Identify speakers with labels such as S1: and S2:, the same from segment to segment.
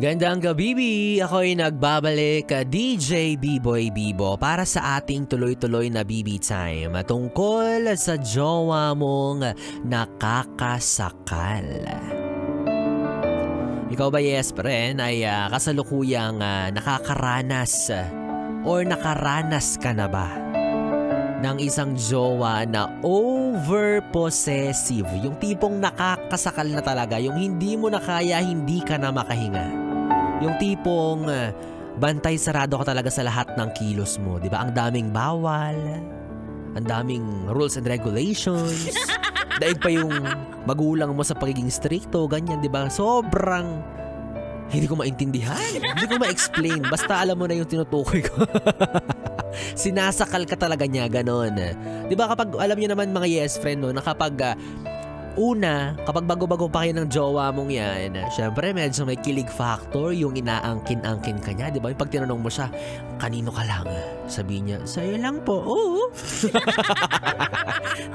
S1: Magandang gabi, ako'y nagbabalik, DJ B-Boy Bibo para sa ating tuloy-tuloy na BB Time tungkol sa jowa mong nakakasakal. Ikaw ba, yes, friend, ay kasalukuyang nakakaranas or nakaranas ka na ba ng isang jowa na over-possessive? Yung tipong nakakasakal na talaga, yung hindi mo na kaya, hindi ka na makahinga. Yung tipong bantay sarado ka talaga sa lahat ng kilos mo, di ba? Ang daming bawal, ang daming rules and regulations. Daig pa yung magulang mo sa pagiging stricto, ganyan, di ba? Sobrang hindi ko maintindihan, hindi ko ma-explain. Basta alam mo na yung tinutukoy ko. Sinasakal ka talaga niya, ganon. Di ba kapag, alam niyo naman mga yes friend, no, na kapag kapag bago-bago pa kayo ng jowa mong yan, syempre medyo may kilig factor, yung inaangkin-angkin ka niya, di ba? Yung pag tinanong mo siya, kanino ka lang? Sabihin niya, sa'yo lang po, oo.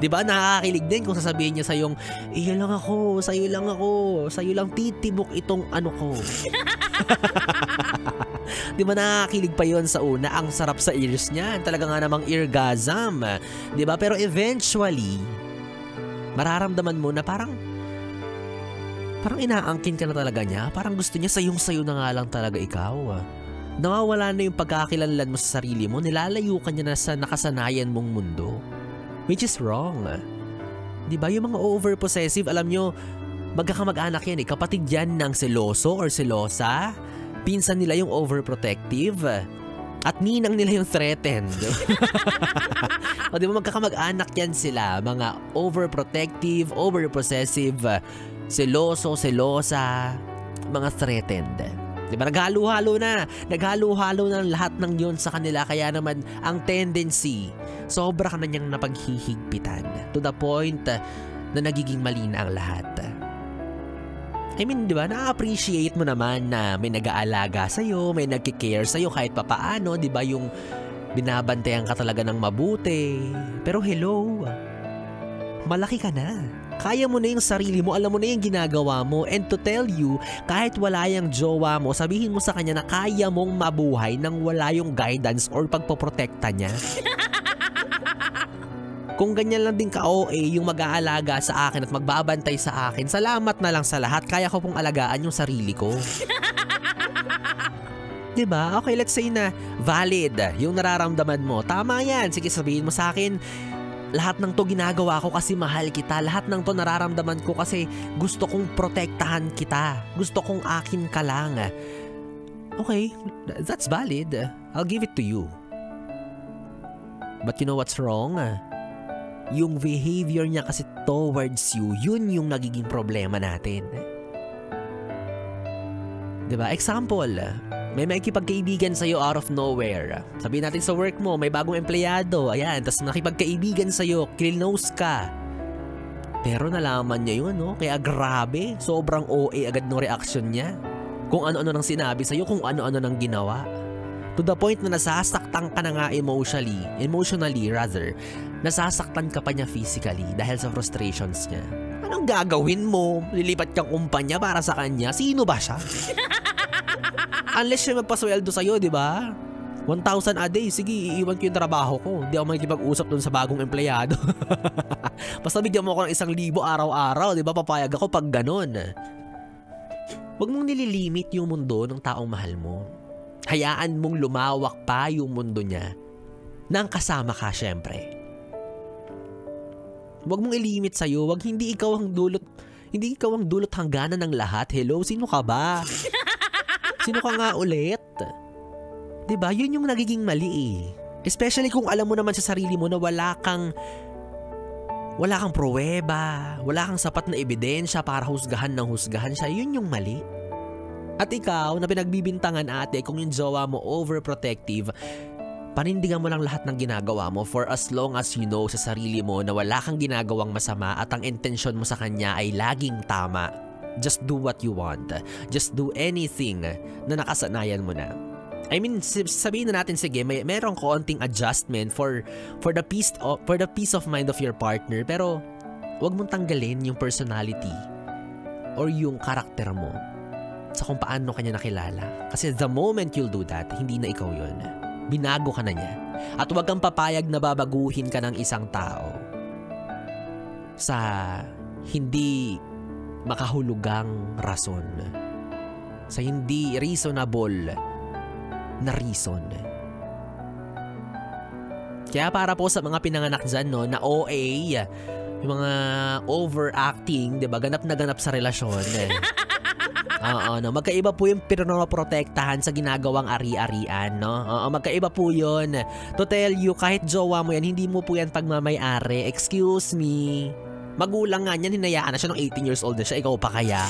S1: Di ba? Nakakakilig din kung sasabihin niya sa'yong, iyo lang ako, sa'yo lang titibok itong ano ko. Di ba nakakilig pa yon sa una? Ang sarap sa ears niya. Talaga nga namang eargasm. Di ba? Pero eventually, mararamdaman mo na parang inaangkin ka na talaga niya. Parang gusto niya sayong-sayo na nga lang talaga ikaw. Nawawala na yung pagkakakilanlan mo sa sarili mo. Nilalayo ka niya na sa nakasanayan mong mundo. Which is wrong. Di ba? Yung mga over-possessive, alam nyo, magkakamag-anak yan eh. Kapatid yan ng seloso or selosa. Pinsan nila yung overprotective. At ninang nila yung threatened. O di ba magkakamag-anak yan sila, mga overprotective, overpossessive, seloso, selosa, mga threatened. Di ba naghalo-halo na lahat ng yun sa kanila, kaya naman ang tendency, sobra ka na niyang napaghihigpitan to the point na nagiging mali na ang lahat. I mean, di ba, na-appreciate mo naman na may nag-aalaga sa'yo, may nagkikare sa'yo kahit papaano, di ba, yung binabantayan ka talaga ng mabuti. Pero hello, malaki ka na. Kaya mo na yung sarili mo, alam mo na yung ginagawa mo, and to tell you, kahit wala yung jowa mo, sabihin mo sa kanya na kaya mong mabuhay nang wala yung guidance or pagpoprotekta niya. Kung ganyan lang din ka-OA yung mag-aalaga sa akin at magbabantay sa akin, salamat na lang sa lahat. Kaya ko pong alagaan yung sarili ko. Diba? Okay, let's say na valid yung nararamdaman mo. Tama yan. Sige, sabihin mo sa akin, lahat ng to ginagawa ko kasi mahal kita. Lahat ng to nararamdaman ko kasi gusto kong protektahan kita. Gusto kong akin ka lang. Okay, that's valid. I'll give it to you. But you know what's wrong? Yung behavior niya kasi towards you, yun yung nagiging problema natin. Diba? Example, may makikipagkaibigan sa'yo out of nowhere. Sabihin natin sa work mo, may bagong empleyado, ayan, tas nakipagkaibigan sa'yo, close ka. Pero nalaman niya yun, no? Kaya grabe, sobrang OA agad no reaction niya. Kung ano-ano nang sinabi sa'yo, kung ano-ano nang ginawa. To the point na nasasaktan ka na nga emotionally rather, nasasaktan ka pa niya physically dahil sa frustrations niya. Anong gagawin mo? Lilipat kang kumpanya para sa kanya? Sino ba siya? Unless siya magpasweldo sa'yo, di ba? 1,000 a day, sige, iiwan ko yung trabaho ko. Hindi ako makikipag-usap dun sa bagong empleyado. Basta bigyan mo ako ng 1,000 araw-araw, di ba? Papayag ako pag ganun. Huwag mong nililimit yung mundo ng taong mahal mo. Hayaan mong lumawak pa yung mundo niya nang kasama ka, syempre. Huwag mong ilimit sa'yo. Huwag hindi ikaw ang dulot hangganan ng lahat. Hello, sino ka ba? Sino ka nga ulit? Diba? Yun yung nagiging mali eh. Especially kung alam mo naman sa sarili mo na wala kang pruweba, wala kang sapat na ebidensya para husgahan siya. Yun yung mali. At ikaw na pinagbibintangan ate, kung yung jowa mo overprotective, panindigan mo lang lahat ng ginagawa mo for as long as you know sa sarili mo na wala kang ginagawang masama at ang intensyon mo sa kanya ay laging tama. Just do what you want. Just do anything na nakasanayan mo na. I mean, sabihin na natin, sige, merong konting adjustment for the peace of mind of your partner, pero wag mong tanggalin yung personality or yung karakter mo. sa kung paano kanya nakilala. Kasi the moment you'll do that, hindi na ikaw yun. Binago ka na niya. At huwag kang papayag na babaguhin ka ng isang tao sa hindi makahulugang rason. Sa hindi reasonable na reason. Kaya para po sa mga pinanganak dyan, no, na OA, yung mga overacting, diba? Ganap na ganap sa relasyon. Oo, no? Magkaiba po yung pinoprotektahan sa ginagawang ari-arian, no? Oo, magkaiba po yun. To tell you, kahit jowa mo yan, hindi mo po yan pagmamay-ari. Excuse me. Magulang nga niyan, hinayaan na siya ng 18 years old na siya. Ikaw pa kaya?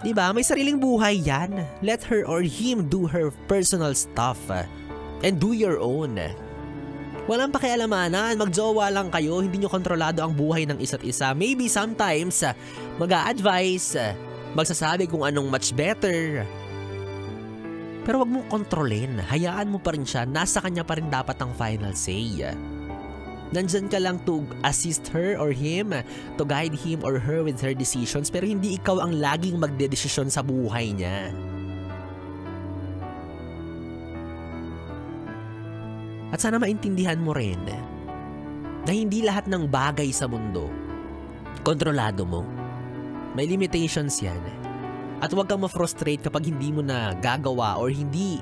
S1: Diba? May sariling buhay yan. Let her or him do her personal stuff. And do your own. Walang pakialamanan, magjowa lang kayo, hindi nyo kontrolado ang buhay ng isa't isa. Maybe sometimes, mag-a-advise, magsasabi kung anong much better. Pero wag mong kontrolin, hayaan mo pa rin siya, nasa kanya pa rin dapat ang final say. Nandyan ka lang to assist her or him, to guide him or her with her decisions, pero hindi ikaw ang laging magdedesisyon sa buhay niya. At sana maintindihan mo rin na hindi lahat ng bagay sa mundo kontrolado mo. May limitations yan. At huwag kang ma-frustrate kapag hindi mo na gagawa or hindi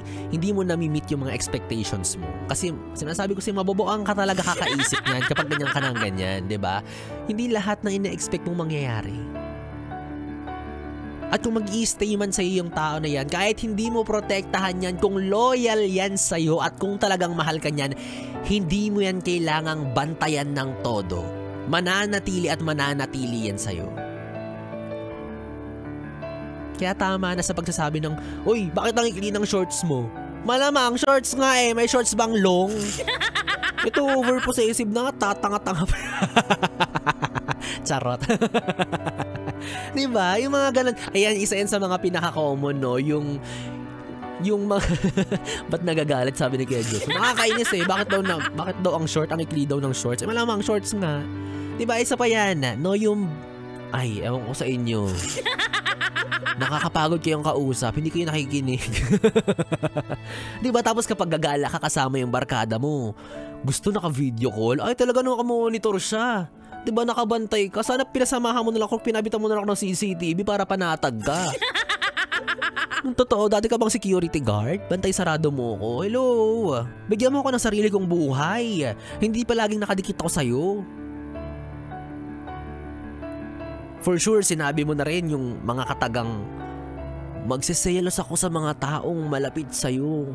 S1: mo na mi-meet yung mga expectations mo. Kasi sinasabi ko maboboang ka talaga kakaisip niyan kapag ganyan ka ng ganyan, 'di ba? Hindi lahat ng ina-expect mong mangyayari. At kung mag-i-stay man sa iyo yung tao na yan, kahit hindi mo protektahan yan, kung loyal yan sa iyo at kung talagang mahal ka niyan, hindi mo yan kailangang bantayan ng todo. Mananatili at mananatili yan sa iyo. Kaya tama na sa pagsasabi ng, "Uy, bakit ang ikli ng shorts mo?" Malamang shorts nga eh, may shorts bang long? Ito over possessive na nga, tatanga-tanga pa. Charot. Diba? Yung mga ganun. Ayan, isa yan sa mga pinaka-common, no? Yung mga ba't nagagalit, sabi ni Kuya Diyos. Nakakainis eh. Bakit daw ang short, ang ikli daw ng shorts? Malamang shorts nga. Diba? Isa pa yan, no? Yung, ay, ewan ko sa inyo. Nakakapagod kayong kausap, hindi kayo nakikinig. Diba? Tapos kapag gagala ka kasama yung barkada mo, gusto naka-video call, ay talaga naka-monitor siya. Diba nakabantay ka? Sana pinasamahan mo na lang kung pinabitan mo na lang ng CCTV para panatag ka. Nung totoo, dati ka bang security guard? Bantay sarado mo ko. Hello? Bigyan mo ako ng sarili kong buhay. Hindi pa laging nakadikit ako sa'yo. For sure, sinabi mo na rin yung mga katagang magsiselos ako sa mga taong malapit sa'yo.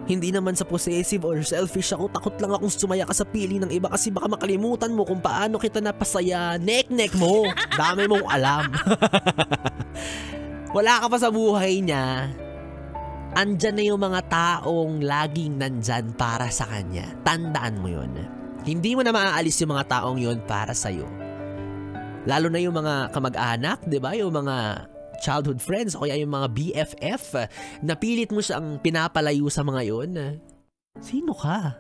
S1: Hindi naman sa possessive or selfish ako. Takot lang akong sumaya ka sa piling ng iba kasi baka makalimutan mo kung paano kita napasaya. Nek-nek mo. Dami mong alam. Wala ka pa sa buhay niya. Andyan na yung mga taong laging nandyan para sa kanya. Tandaan mo yun. Hindi mo na maaalis yung mga taong yun para sa'yo. Lalo na yung mga kamag-anak, di ba? Yung mga childhood friends o kaya yung mga BFF, napilit mo siyang pinapalayo sa mga yun. Sino ka?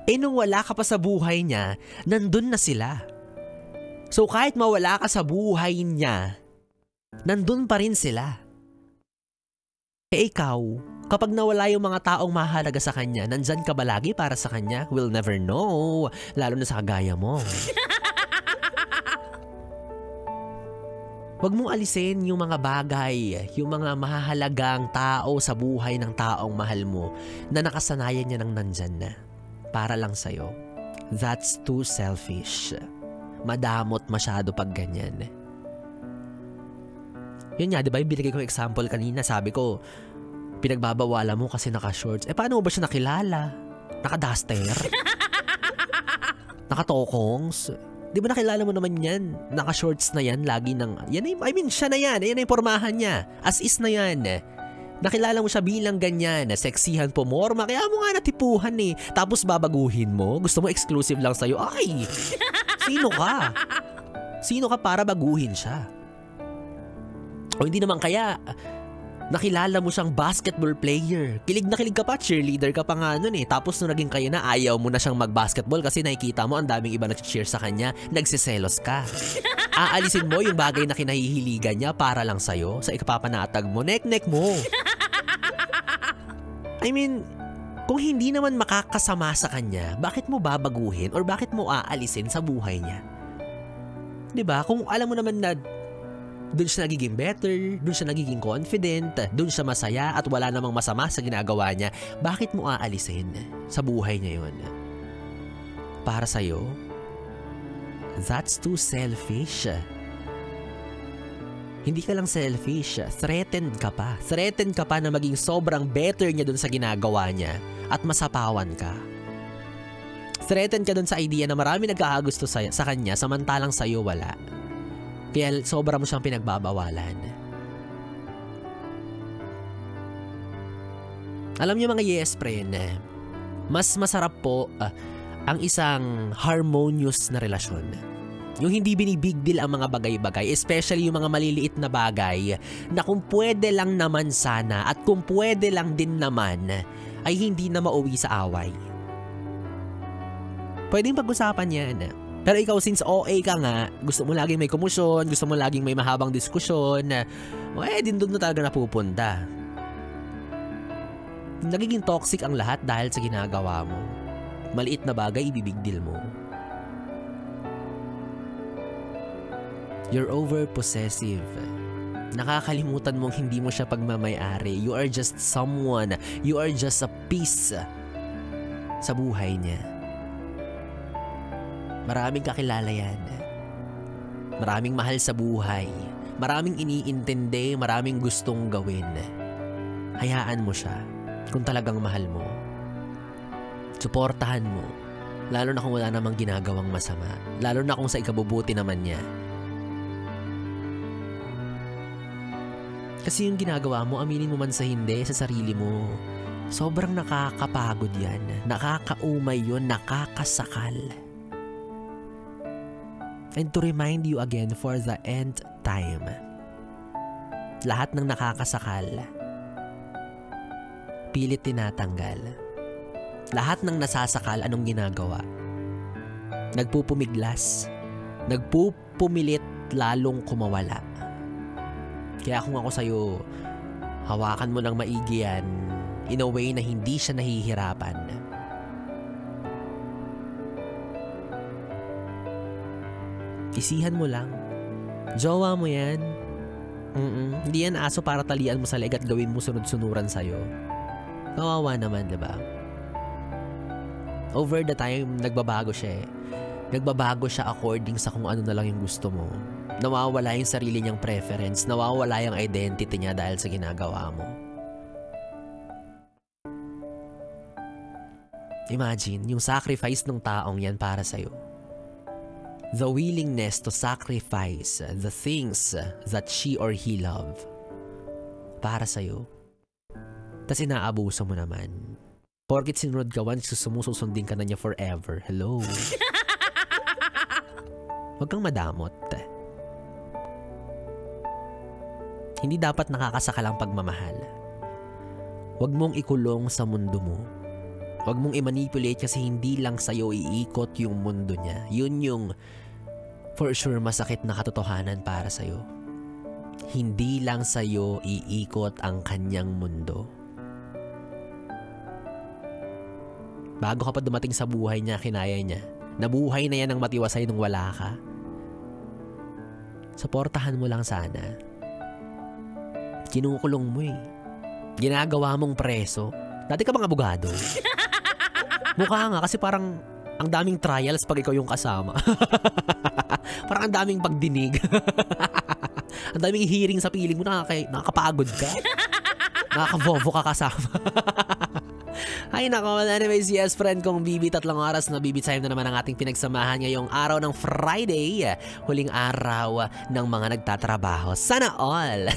S1: Eh nung wala ka pa sa buhay niya, nandun na sila. So kahit mawala ka sa buhay niya, nandun pa rin sila. Eh ikaw, kapag nawala yung mga taong mahalaga sa kanya, nandyan ka ba lagi para sa kanya? We'll never know, lalo na sa kagaya mo. Huwag mong alisin yung mga bagay, yung mga mahahalagang tao sa buhay ng taong mahal mo na nakasanayan niya ng nandyan na para lang sa'yo. That's too selfish. Madamot masyado pag ganyan. Yun nga, di ba? Binigay ko example kanina. Sabi ko, pinagbabawala mo kasi naka-shorts. Eh, paano mo ba siya nakilala? Naka-duster? Naka-tokongs? Di ba nakilala mo naman yan? Naka-shorts na yan, lagi ng... siya na yan. Yan ay pormahan niya. As is na yan. Nakilala mo siya bilang ganyan. Seksihan, pumorma. Kaya mo nga natipuhan eh. Tapos babaguhin mo. Gusto mo exclusive lang sa'yo. Ay! Sino ka? Sino ka para baguhin siya? O hindi naman kaya... Nakilala mo siyang basketball player. Kilig na kilig ka pa, cheerleader ka pa nga nun eh. Tapos nung naging kayo na, ayaw mo na siyang mag-basketball kasi nakikita mo ang daming iba nag-cheer sa kanya, nagsiselos ka. Aalisin mo yung bagay na kinahihiligan niya para lang sa'yo, sa ikapapanatag mo, nek-nek mo. I mean, kung hindi naman makakasama sa kanya, bakit mo babaguhin or bakit mo aalisin sa buhay niya? 'Di ba? Kung alam mo naman na doon siya nagiging better, doon siya nagiging confident, doon siya masaya at wala namang masama sa ginagawa niya, bakit mo aalisin sa buhay niya yun? Para sa'yo? That's too selfish. Hindi ka lang selfish, threatened ka pa. Threatened ka pa na maging sobrang better niya doon sa ginagawa niya at masapawan ka. Threatened ka doon sa idea na marami nagkakagusto sa kanya samantalang sa'yo wala. Kaya sobra mo siyang pinagbabawalan. Alam niyo mga yes friend, mas masarap po ang isang harmonious na relasyon. Yung hindi binibig deal ang mga bagay-bagay, especially yung mga maliliit na bagay na kung pwede lang naman sana at kung pwede lang din naman ay hindi na mauwi sa away. Pwedeng pag-usapan yan. Pero ikaw since OA ka nga, gusto mo laging may komusyon, gusto mo laging may mahabang diskusyon, din doon na talaga napupunta. Nagiging toxic ang lahat dahil sa ginagawa mo. Maliit na bagay, ibibig deal mo. You're over-possessive. Nakakalimutan mong hindi mo siya pagmamayari. You are just someone. You are just a piece sa buhay niya. Maraming kakilala yan. Maraming mahal sa buhay. Maraming iniintindi, maraming gustong gawin. Hayaan mo siya kung talagang mahal mo. Suportahan mo. Lalo na kung wala namang ginagawang masama. Lalo na kung sa ikabubuti naman niya. Kasi yung ginagawa mo, aminin mo man sa hindi, sa sarili mo, sobrang nakakapagod yan. Nakakaumay yun, nakakasakal. And to remind you again for the nth time, lahat ng nakakasakal, pilit tinatanggal. Lahat ng nasasakal, anong ginagawa? Nagpupumiglas. Nagpupumilit lalong kumawala. Kaya kung ako sa'yo, hawakan mo ng maigi yan in a way na hindi siya nahihirapan. Isihan mo lang. Jowa mo yan. Hindi yan aso para talian mo sa leg at gawin mo sunod-sunuran sa'yo. Kawawa naman, diba? Over the time, nagbabago siya eh. Nagbabago siya according sa kung ano na lang yung gusto mo. Nawawala yung sarili niyang preference. Nawawala yung identity niya dahil sa ginagawa mo. Imagine, yung sacrifice ng taong yan para sa'yo. The willingness to sacrifice the things that she or he love. Para sa'yo. Tas inaabuso mo naman. Porkit sinunod ka once, sumusundin ka na niya forever. Hello? Huwag kang madamot. Hindi dapat nakakasakalang pagmamahal. Huwag mong ikulong sa mundo mo. Huwag mong i-manipulate kasi hindi lang sa'yo iikot yung mundo niya. Yun yung for sure masakit na katotohanan para sa'yo. Hindi lang sa'yo iikot ang kanyang mundo. Bago ka pa dumating sa buhay niya, kinaya niya. Nabuhay na yan ng matiwasay nung wala ka. Suportahan mo lang sana. Kinukulong mo eh. Ginagawa mong preso. Dati ka bang abogado? Mukha nga kasi parang ang daming trials pag ikaw yung kasama. Parang ang daming pagdinig. Ang daming hearing sa piling mo. Nakakapagod ka. Nakakavovo ka kasama. Ay nako, anyways, yes friend, kung Bibi, 3 oras na Bibi time na naman ang ating pinagsamahan ngayong araw ng Friday, huling araw ng mga nagtatrabaho. Sana all!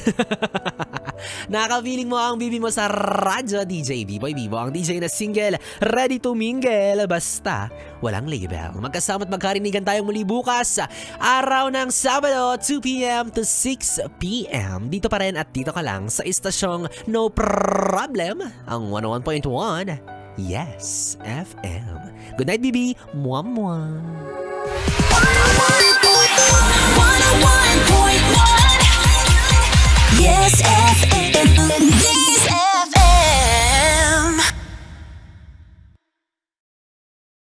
S1: Nakaka-feeling mo ang bibi mo sa radyo, DJ B-Boy Bibo, ang DJ na single, ready to mingle, basta walang label. Magkasama at magkarinigan tayong muli bukas, araw ng Sabado, 2 p.m. to 6 p.m. Dito pa rin at dito ka lang sa istasyong No Problem, ang 101.1, Yes FM. Good night, Bibi. Mwah, mwah.
S2: 101.1 Yes FM.